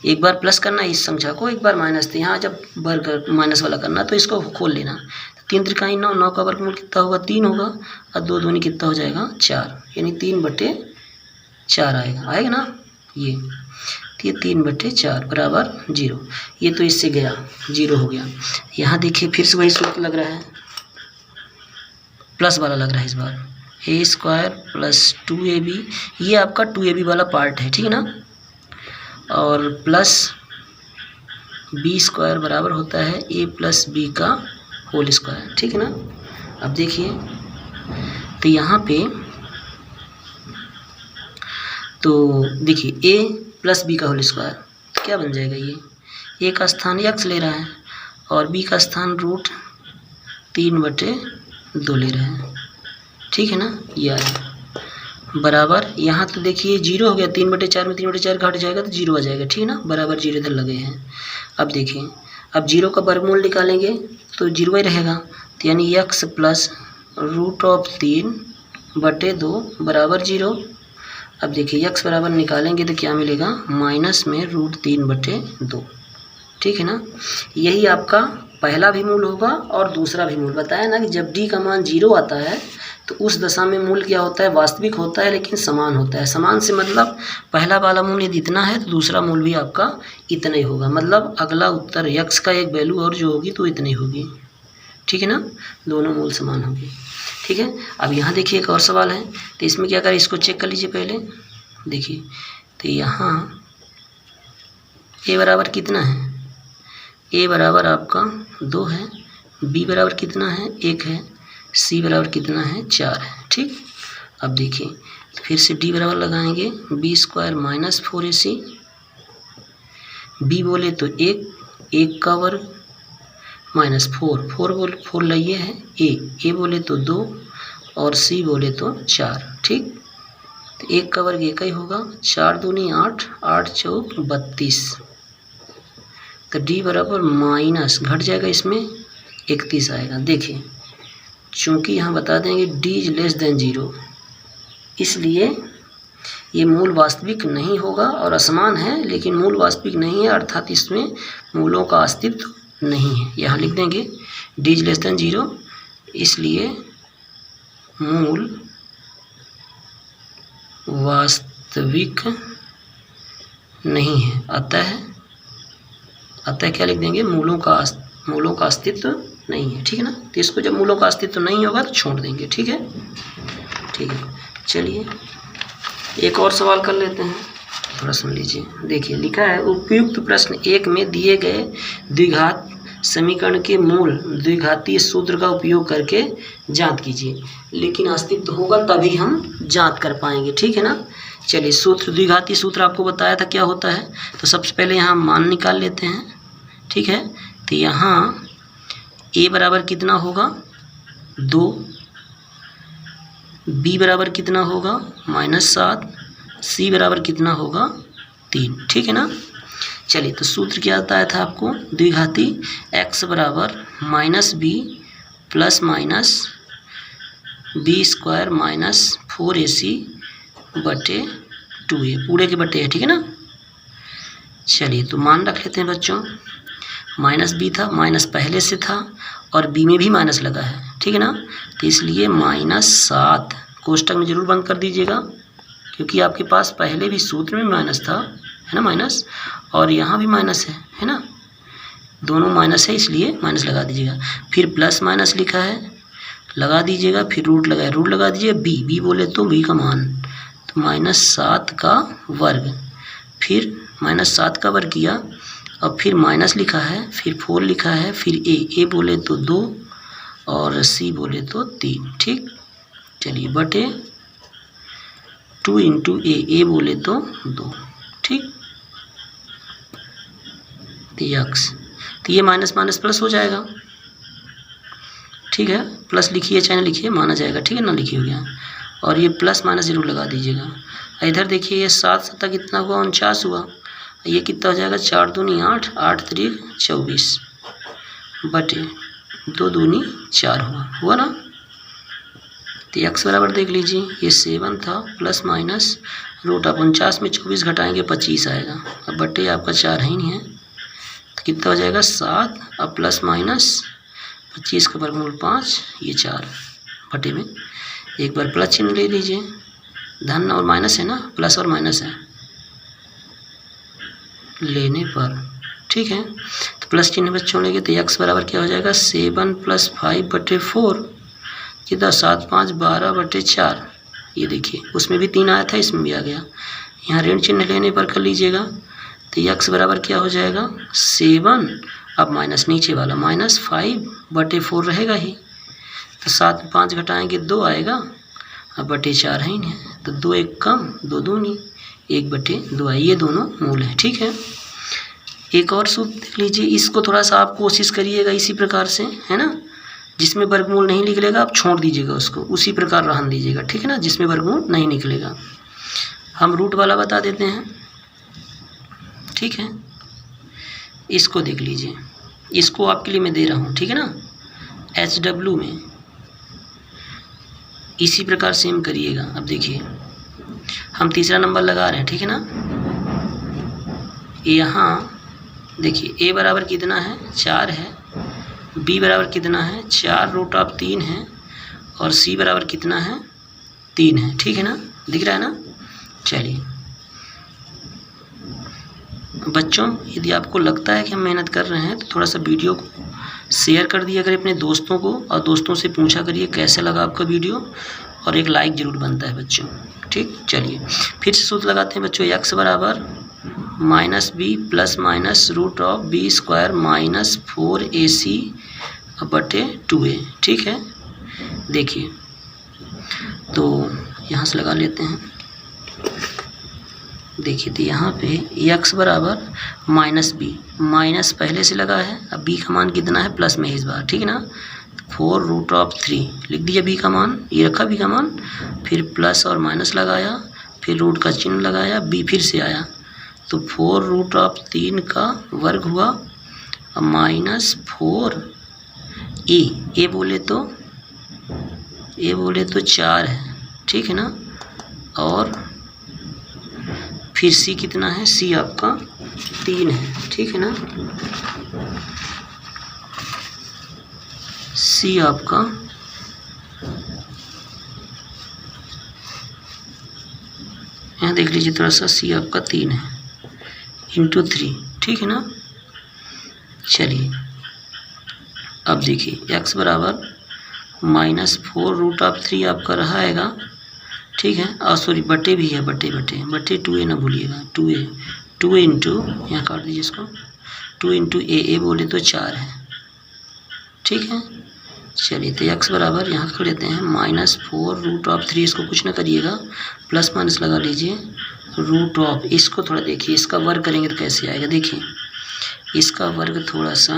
एक बार प्लस करना है इस संख्या को, एक बार माइनस, तो यहाँ जब वर्ग माइनस वाला करना तो इसको खोल लेना। 3 त्रिकाई 9, 9 का वर्गमूल कितना होगा, 3 होगा, और 2 दूनी कितना हो जाएगा 4, यानी 3/4 आएगा ना ये। तो ये 3/4 बराबर 0, ये तो इससे गया 0 हो गया। यहाँ देखिए फिर से वही सूत्र लग रहा है, प्लस वाला लग रहा है इस बार, a² प्लस 2ab, ये आपका 2ab वाला पार्ट है, ठीक है ना, और प्लस b² बराबर होता है a प्लस b का होल स्क्वायर, ठीक है ना। अब देखिए तो यहाँ पे तो देखिए a प्लस b का होल स्क्वायर तो क्या बन जाएगा, ये a का स्थान x ले रहा है और b का स्थान √3/2 ले रहे हैं, ठीक है ना, ये आया बराबर। यहाँ तो देखिए 0 हो गया, 3/4 में 3/4 घट जाएगा तो 0 आ जाएगा, ठीक है ना, बराबर 0 इधर लगे हैं। अब देखिए अब 0 का वर्गमूल निकालेंगे तो 0 ही रहेगा, तो यानी x प्लस √3/2 बराबर 0। अब देखिए x बराबर निकालेंगे तो क्या मिलेगा, माइनस में √3/2, ठीक है ना। यही आपका पहला भी मूल होगा और दूसरा भी मूल, बताया ना कि जब d का मान 0 आता है तो उस दशा में मूल क्या होता है, वास्तविक होता है लेकिन समान होता है। समान से मतलब पहला वाला मूल यदि इतना है तो दूसरा मूल भी आपका इतना ही होगा, मतलब अगला उत्तर x का एक वैल्यू और जो होगी तो इतनी होगी, ठीक है ना, दोनों मूल समान होगी, ठीक है। अब यहाँ देखिए एक और सवाल है, तो इसमें क्या करें, इसको चेक कर लीजिए पहले। देखिए तो यहाँ a बराबर कितना है, a बराबर आपका 2 है, b बराबर कितना है 1 है, c बराबर कितना है 4 है, ठीक। अब देखिए फिर से d बराबर लगाएंगे, b² माइनस 4ac, b बोले तो 1 का वर्ग माइनस 4 लाइए है a बोले तो 2 और c बोले तो 4, ठीक। तो 1 का वर्ग 1 ही होगा, 4 दूनी 8, 8 चौक 32, तो d बराबर माइनस घट जाएगा, इसमें 31 आएगा। देखिए चूँकि यहाँ बता देंगे d इज लेस देन 0, इसलिए ये मूल वास्तविक नहीं होगा और असमान है, लेकिन मूल वास्तविक नहीं है अर्थात इसमें मूलों का अस्तित्व नहीं है। यहाँ लिख देंगे d इज लेस देन 0, इसलिए मूल वास्तविक नहीं है, अतः क्या लिख देंगे, मूलों का अस्तित्व नहीं है, ठीक है ना। तो इसको जब मूलों का अस्तित्व नहीं होगा तो छोड़ देंगे, ठीक है, ठीक है। चलिए एक और सवाल कर लेते हैं, थोड़ा सुन लीजिए। देखिए लिखा है, उपयुक्त प्रश्न 1 में दिए गए द्विघात समीकरण के मूल द्विघातीय सूत्र का उपयोग करके जांच कीजिए। लेकिन अस्तित्व होगा तभी हम जांच कर पाएंगे, ठीक है ना। चलिए, सूत्र द्विघातीय सूत्र आपको बताया था क्या होता है। तो सबसे पहले यहाँ मान निकाल लेते हैं, ठीक है। तो यहाँ a बराबर कितना होगा 2, b बराबर कितना होगा -7, c बराबर कितना होगा 3, ठीक है ना। चलिए, तो सूत्र क्या बताया था आपको, द्विघाती x बराबर -b plus minus b square minus 4ac बटे 2a, पूरे के बटे है, ठीक है ना। चलिए, तो मान रख लेते हैं बच्चों। -b था, माइनस पहले से था और b में भी माइनस लगा है, ठीक है ना। तो इसलिए -7 कोष्टक में जरूर बंद कर दीजिएगा, क्योंकि आपके पास पहले भी सूत्र में माइनस था, है ना, माइनस, और यहाँ भी माइनस है ना, दोनों माइनस है, इसलिए माइनस लगा दीजिएगा। फिर प्लस माइनस लिखा है, लगा दीजिएगा। फिर रूट लगाए, रूट लगा दीजिएगा। b बोले तो b का मान, तो -7 का वर्ग, फिर -7 का वर्ग किया और फिर माइनस लिखा है, फिर 4 लिखा है, फिर a बोले तो 2 और c बोले तो 3, ठीक। चलिए, बटे 2 इंटू a बोले तो 2, ठीक। तो ये माइनस माइनस प्लस हो जाएगा, ठीक है। प्लस लिखिए चाहे ना लिखिए, माना जाएगा, ठीक है ना, लिखिए हो गया। और ये प्लस माइनस जरूर लगा दीजिएगा। इधर देखिए, ये 7 7 कितना हुआ 49 हुआ। ये कितना हो जाएगा 4 दूनी 8, 8 त्रिक 24 बटे 2 दूनी 4 हुआ ना। तो x बराबर देख लीजिए, ये 7 था प्लस माइनस रूट आप 49 में 24 घटाएंगे 25 आएगा। अब बटे आपका 4 है ही नहीं है, तो कितना हो जाएगा 7 अब प्लस माइनस 25 का वर्गमूल 5, ये 4 बटे में एक बार प्लस चिन्ह ले लीजिए, धन और माइनस है ना, प्लस और माइनस है लेने पर, ठीक है। तो प्लस चिन्ह बच्चों लेंगे तो x बराबर क्या हो जाएगा 7 + 5 बटे 4, कितना 7 5 12 बटे 4। ये देखिए, उसमें भी 3 आया था, इसमें भी आ गया। यहाँ ऋण चिन्ह लेने पर कर लीजिएगा, तो x बराबर क्या हो जाएगा 7, अब माइनस नीचे वाला -5 बटे 4 रहेगा ही, तो 7 में 5 घटाएंगे 2 आएगा, अब बटे 4 है ही नहीं, तो 2 एक कम 2 दूनी 1 बटे 2 आई। ये दोनों मूल हैं, ठीक है। एक और सूत्र देख लीजिए, इसको थोड़ा सा आप कोशिश करिएगा इसी प्रकार से, है ना। जिसमें वर्गमूल नहीं निकलेगा आप छोड़ दीजिएगा उसको, उसी प्रकार रहन दीजिएगा, ठीक है ना, जिसमें वर्गमूल नहीं निकलेगा। हम रूट वाला बता देते हैं, ठीक है। इसको देख लीजिए, इसको आपके लिए मैं दे रहा हूँ, ठीक है ना, HW में इसी प्रकार सेम करिएगा। अब देखिए, हम तीसरा नंबर लगा रहे हैं, ठीक है ना। यहाँ देखिए, a बराबर कितना है 4 है, b बराबर कितना है 4 रूट ऑफ 3 है, और c बराबर कितना है 3 है, ठीक है ना, दिख रहा है ना। चलिए बच्चों, यदि आपको लगता है कि हम मेहनत कर रहे हैं तो थोड़ा सा वीडियो को शेयर कर दिया करें अपने दोस्तों को, और दोस्तों से पूछा करिए कैसे लगा आपका वीडियो, और एक लाइक ज़रूर बनता है बच्चों, ठीक। चलिए फिर से सूत्र लगाते हैं बच्चों, x बराबर -b plus minus root of b square minus 4ac बटे 2a, ठीक है। देखिए, तो यहाँ से लगा लेते हैं। देखिए, तो यहाँ पे x बराबर -b, माइनस पहले से लगा है, अब b का मान कितना है प्लस में इस बार, ठीक है ना। 4 रूट ऑफ 3 लिख दिया b का मान, ये रखा b का मान, फिर प्लस और माइनस लगाया, फिर रूट का चिन्ह लगाया, b फिर से आया, तो 4 रूट ऑफ 3 का वर्ग हुआ, -4 a बोले तो 4 है, ठीक है ना। और फिर c कितना है, c आपका 3 है, ठीक है ना। c आपका यहाँ देख लीजिए थोड़ा सा, c आपका 3 है इंटू 3, ठीक है ना। चलिए अब देखिए, x बराबर -4 रूट ऑफ 3 आपका रहा आएगा, ठीक है। और सॉरी बटे भी है, बटे 2a ना भूलिएगा, 2a इंटू यहाँ काट दीजिए इसको, 2 इंटू a बोले तो 4 है, ठीक है। चलिए तो x बराबर यहाँ कर लेते हैं -4√3, इसको कुछ ना करिएगा, प्लस माइनस लगा लीजिए, √, इसको थोड़ा देखिए, इसका वर्ग करेंगे तो कैसे आएगा, देखिए इसका वर्ग थोड़ा सा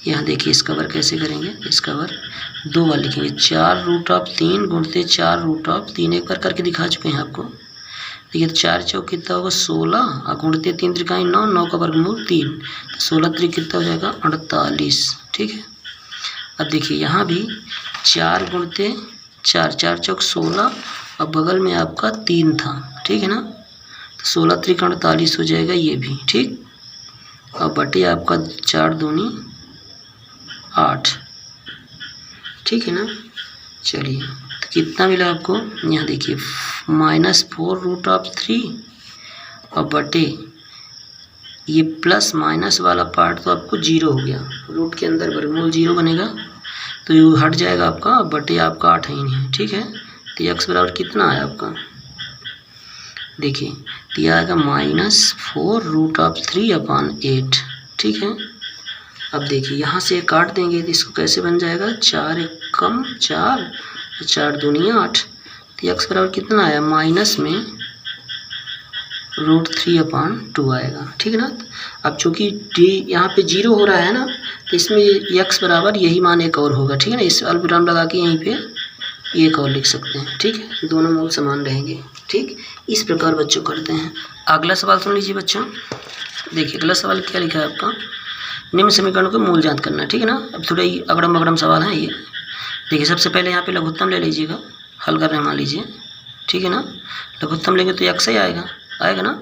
यहाँ देखिए, इसका वर्ग कैसे करेंगे, इसका वर्ग 2 बार लिखेंगे, 4√3 गुणते 4√3, एक बार करके दिखा चुके हैं आपको। देखिए तो 4 चौक कितना होगा 16 और गुणते 3 त्रिकाई 9, 9 का वर्गमूल 3, तो 16 त्रिक कितना हो जाएगा 48, ठीक है। अब देखिए यहाँ भी 4 गुणते 4, 4 चौक 16 और बगल में आपका 3 था, ठीक है ना, तो 16 त्रिक 48 हो जाएगा ये भी, ठीक। और बटे आपका 4 दूनी 8, ठीक है ना। चलिए तो कितना मिला आपको, यहाँ देखिए -4√3 और बटे ये प्लस माइनस वाला पार्ट तो आपको 0 हो गया, रूट के अंदर वर्गमूल 0 बनेगा तो ये हट जाएगा आपका, बटे आपका 8 ही नहीं है, ठीक है। तो x बराबर कितना आया आपका, देखिए तो यह आएगा -4√3/8, ठीक है। अब देखिए यहाँ से काट देंगे तो इसको कैसे बन जाएगा, 4 एकम 4, 4 दूनी 8, तो x बराबर कितना आया, माइनस में √3/2 आएगा, ठीक है ना। अब चूँकि d यहाँ पे 0 हो रहा है ना, तो इसमें x बराबर यही मान एक और होगा, ठीक है ना। इस अल्पविराम लगा के यहीं पे एक और लिख सकते हैं, ठीक है, दोनों मूल समान रहेंगे, ठीक। इस प्रकार बच्चों करते हैं। अगला सवाल सुन लीजिए बच्चों, देखिए अगला सवाल क्या लिखा है आपका, निम्न समीकरणों के मूल ज्ञात करना, ठीक है ना। अब थोड़ा ही अगड़म बगड़म सवाल है ये। देखिए सबसे पहले यहाँ पे लघुत्तम ले लीजिएगा, हल करने मान लीजिए, ठीक है ना। लघुत्तम लेंगे तो x ही आएगा ना,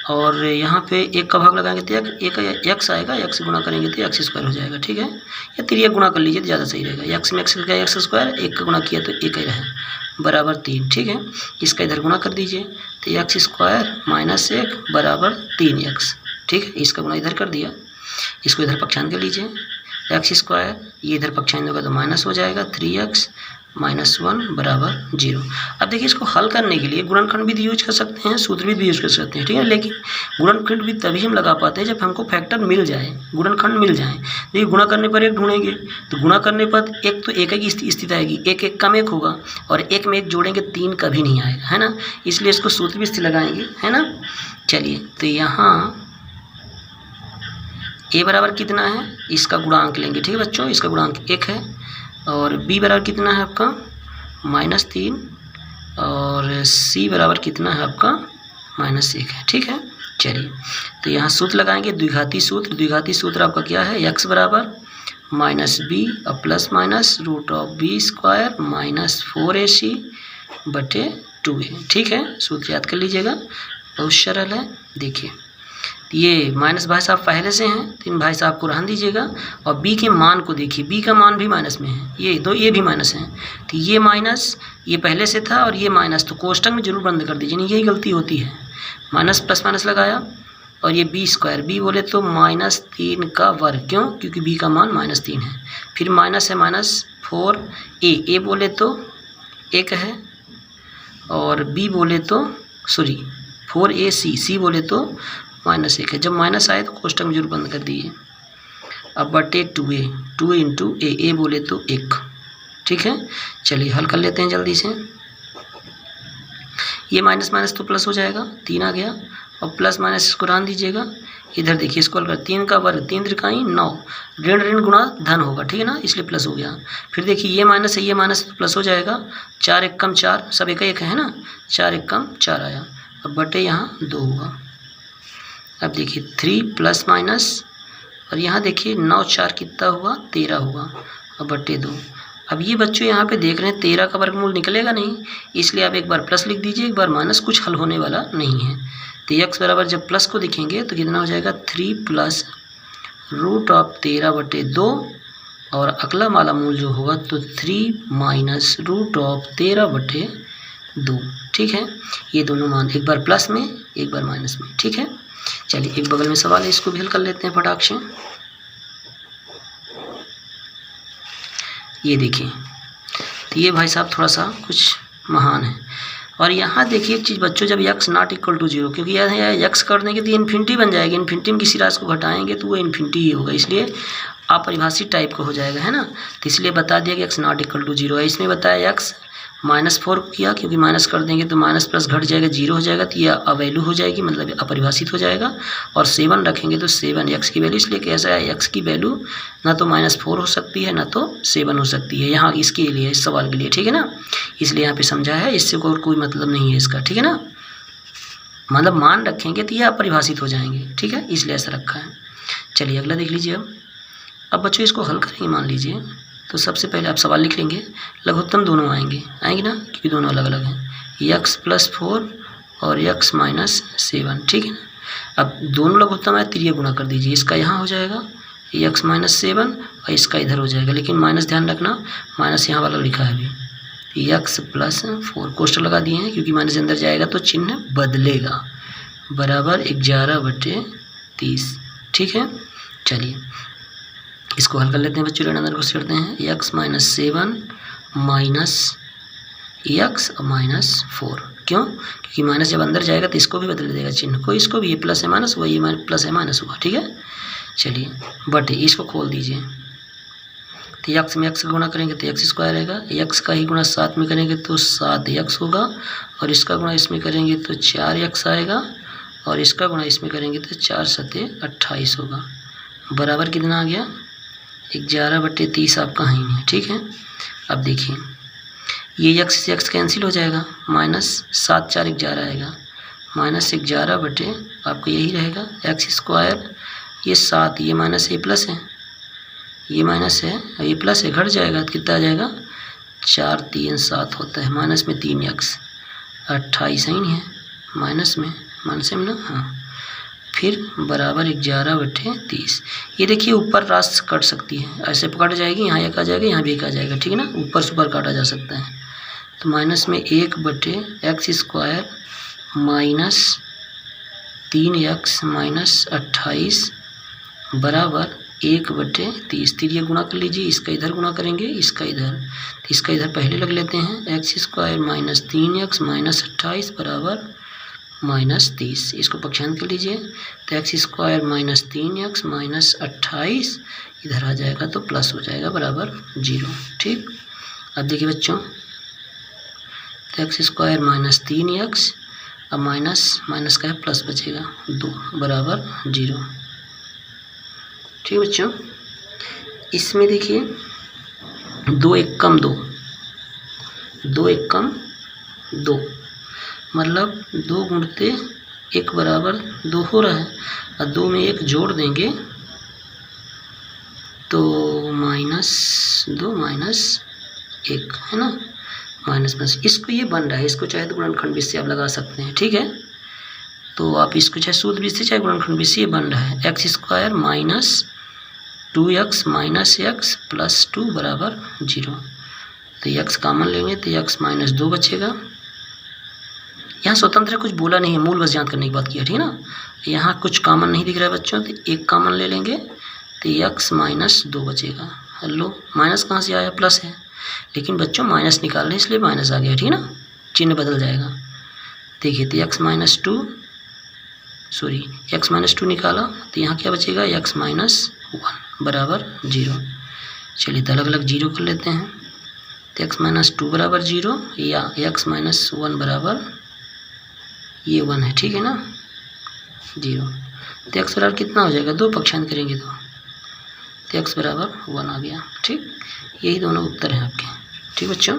और यहाँ पे एक का भाग लगाएंगे तो एक x आएगा, x से गुणा करेंगे तो x² हो जाएगा, ठीक है। या तिर्यक गुणा कर लीजिए तो ज़्यादा सही रहेगा, x में x का x², एक का गुणा किया तो एक ही रहे, बराबर 3, ठीक है। इसका इधर गुणा कर दीजिए तो x² - 1 बराबर 3x, ठीक है। इसका गुणा इधर कर दिया, इसको इधर पक्षांतर कर लीजिए, x², ये इधर पक्षांतर होगा तो माइनस हो जाएगा, 3x - 1 बराबर 0। अब देखिए इसको हल करने के लिए गुणनखंड भी यूज कर सकते हैं, सूत्र भी यूज कर सकते हैं, ठीक है। लेकिन गुणनखंड भी तभी हम लगा पाते हैं जब हमको फैक्टर मिल जाए, गुणनखंड मिल जाए। देखिए गुणा करने पर एक ढूंढेंगे तो गुणा करने पर एक तो एक की स्थिति आएगी, एक एक कम एक होगा, और एक में एक जोड़ेंगे 3 कभी नहीं आएगा, है ना। इसलिए इसको सूत्र भी स्थिति लगाएंगे, है ना। चलिए तो यहाँ a बराबर कितना है, इसका गुणांक लेंगे, ठीक है बच्चों, इसका गुणांक 1 है, और b बराबर कितना है आपका -3, और c बराबर कितना है आपका -1 है, ठीक है। चलिए तो यहाँ सूत्र लगाएंगे, द्विघाती सूत्र। द्विघाती सूत्र आपका क्या है, x बराबर -b और प्लस माइनस √b² -4ac बटे 2a, ठीक है। सूत्र याद कर लीजिएगा, बहुत सरल है। देखिए ये माइनस भाई साहब पहले से हैं, तो इन भाई साहब को रहने दीजिएगा, और b के मान को देखिए, b का मान भी माइनस में है, ये भी माइनस है, तो ये माइनस ये पहले से था और ये माइनस, तो कोष्टक में जरूर बंद कर दीजिए, नहीं यही गलती होती है। माइनस प्लस माइनस लगाया, और ये b² b बोले तो -3 का वर्ग, क्यों, क्योंकि b का मान -3 है। फिर माइनस है -4a बोले तो 1 है, और b बोले तो 4ac बोले तो -1 है। जब माइनस आए तो कोष्टक में जरूर बंद कर दिए। अब बटे 2a इंटू a बोले तो 1, ठीक है। चलिए हल कर लेते हैं जल्दी से। ये माइनस माइनस तो प्लस हो जाएगा, 3 आ गया, और प्लस माइनस इसको रहने दीजिएगा। इधर देखिए इसको हल कर, 3 का वर्ग 3 त्रिकाई 9, ऋण ऋण गुणा धन होगा, ठीक है ना, इसलिए प्लस हो गया। फिर देखिए ये माइनस है, ये माइनस तो प्लस हो जाएगा, 4 एकम 4, सब एक है ना, 4 एकम 4 आया, अब बटे यहाँ 2 हुआ। अब देखिए 3 प्लस माइनस, और यहाँ देखिए 9 4 कितना हुआ 13 हुआ, और बटे 2। अब ये बच्चों यहाँ पे देख रहे हैं 13 का वर्गमूल निकलेगा नहीं, इसलिए आप एक बार प्लस लिख दीजिए, एक बार माइनस, कुछ हल होने वाला नहीं है। तो x बराबर जब प्लस को दिखेंगे तो कितना हो जाएगा 3 प्लस √13 बटे 2, और अगला वाला मूल जो होगा तो 3 माइनस √13 बटे 2, ठीक है। ये दोनों मान एक बार प्लस में एक बार माइनस में, ठीक है। चलिए एक बगल में सवाल है, इसको भी हल कर लेते हैं फटाक से। ये देखिए तो ये भाई साहब थोड़ा सा कुछ महान है, और यहाँ देखिए एक चीज़ बच्चों, जब x नॉट इक्वल टू 0, क्योंकि यह x कर देंगे तो इन्फिनिटी बन जाएगी, इन्फिनिटी में किसी राशि को घटाएंगे तो वो इन्फिनिटी ही होगा, इसलिए अपरिभाषित टाइप का हो जाएगा, है ना। तो इसलिए बता दिया कि x नॉट इक्वल टू 0 है। इसमें बताया x -4 किया, क्योंकि माइनस कर देंगे तो माइनस प्लस घट जाएगा, 0 हो जाएगा, तो यह अवैल्यू हो जाएगी, मतलब अपरिभाषित हो जाएगा। और 7 रखेंगे तो 7 x की वैल्यू, इसलिए कैसा है x की वैल्यू ना तो -4 हो सकती है ना तो 7 हो सकती है, यहाँ इसके लिए, इस सवाल के लिए, ठीक है ना। इसलिए यहाँ पे समझा है, इससे कोई मतलब नहीं है इसका, ठीक है ना। मतलब मान रखेंगे तो यह अपरिभाषित हो जाएंगे, ठीक है, इसलिए ऐसा रखा है। चलिए अगला देख लीजिए। अब बच्चों इसको हल करेंगे, मान लीजिए तो सबसे पहले आप सवाल लिख लेंगे, लघुत्तम दोनों आएंगे ना, क्योंकि दोनों अलग अलग हैं, x + 4 और x - 7, ठीक है ना। अब दोनों लघुत्तम है, तिर्यक गुणा कर दीजिए, इसका यहाँ हो जाएगा x - 7 और इसका इधर हो जाएगा, लेकिन माइनस ध्यान रखना, माइनस यहाँ वाला लिखा है अभी, x + 4 कोष्ठक लगा दिए हैं, क्योंकि माइनस अंदर जाएगा तो चिन्ह बदलेगा, बराबर 11/30, ठीक है। चलिए इसको हल कर लेते हैं बच्चों, अंदर घुस करते हैं, x - 7 माइनस x - 4, क्यों, क्योंकि माइनस जब अंदर जाएगा तो इसको भी बदल देगा चिन्ह को, इसको भी, ये प्लस है माइनस हुआ, ये प्लस है माइनस हुआ, ठीक है। चलिए बटे इसको खोल दीजिए, तो x में x का गुणा करेंगे तो x² रहेगा, x का ही गुणा 7 में करेंगे तो 7x होगा, और इसका गुणा इसमें करेंगे तो 4x आएगा, और इसका गुणा इसमें करेंगे तो 4 × 7 = 28 होगा, बराबर कितना आ गया 11/30 आपका ही है, ठीक है। अब देखिए ये x से x कैंसिल हो जाएगा, -7 × 4 = 11 आएगा, -11 बटे आपका यही रहेगा x², ये 7, ये माइनस है, प्लस है, ये माइनस है और ये प्लस है, घट जाएगा तो कितना आ जाएगा 4 × 3 = 7 होता है, माइनस में 3x 28 ही नहीं है, माइनस में ना, हाँ, फिर बराबर 11/30। ये देखिए ऊपर राशि कट सकती है, ऐसे कट जाएगी, यहाँ एक आ जाएगा, यहाँ भी एक आ जाएगा, ठीक है ना, ऊपर से ऊपर काटा जा सकता है। तो माइनस में 1/x² माइनस 3x - 28 बराबर 1/30, तिर्यक गुणा कर लीजिए, इसका इधर गुणा करेंगे, इसका इधर, तो इसका इधर पहले लग लेते हैं, x² - 3x - 28 बराबर -30, इसको पक्षांत कर लीजिए, तो x² - 3x - 28 इधर आ जाएगा तो प्लस हो जाएगा, बराबर 0, ठीक। अब देखिए बच्चों, तो x² - 3x, अब माइनस का है, प्लस बचेगा 2 बराबर 0, ठीक बच्चों। इसमें देखिए 2 × 1 = 2, 2 × 1 = 2, मतलब 2 × 1 बराबर 2 हो रहा है, और 2 में 1 जोड़ देंगे तो -2 - 1 है ना, माइनस, इसको ये बन रहा है, इसको चाहे तो गुणनखंड विधि से आप लगा सकते हैं, ठीक है। तो आप इसको चाहे सूत्र विधि से चाहे गुणनखंड विधि से, ये बन रहा है x² - 2x - x + 2 बराबर 0, तो x कॉमन लेंगे तो x - 2 बचेगा, यहाँ स्वतंत्र कुछ बोला नहीं है, मूल बस याद करने की बात किया, ठीक है ना। यहाँ कुछ कॉमन नहीं दिख रहा है बच्चों, तो एक कॉमन ले लेंगे तो x - 2 बचेगा। हेलो, माइनस कहाँ से आया, प्लस है, लेकिन बच्चों माइनस निकाल रहे हैं इसलिए माइनस आ गया, ठीक है ना, चिन्ह बदल जाएगा। देखिए तो x - 2 निकाला तो यहाँ क्या बचेगा, x - 1 बराबर 0। चलिए तो अलग अलग 0 कर लेते हैं, तो x - 2 बराबर 0 या x - 1 बराबर ये 1 है, ठीक है ना, 0। तो x बराबर कितना हो जाएगा, 2 पक्षांत करेंगे तो x बराबर 1 आ गया, ठीक। यही दोनों उत्तर हैं आपके, ठीक बच्चों।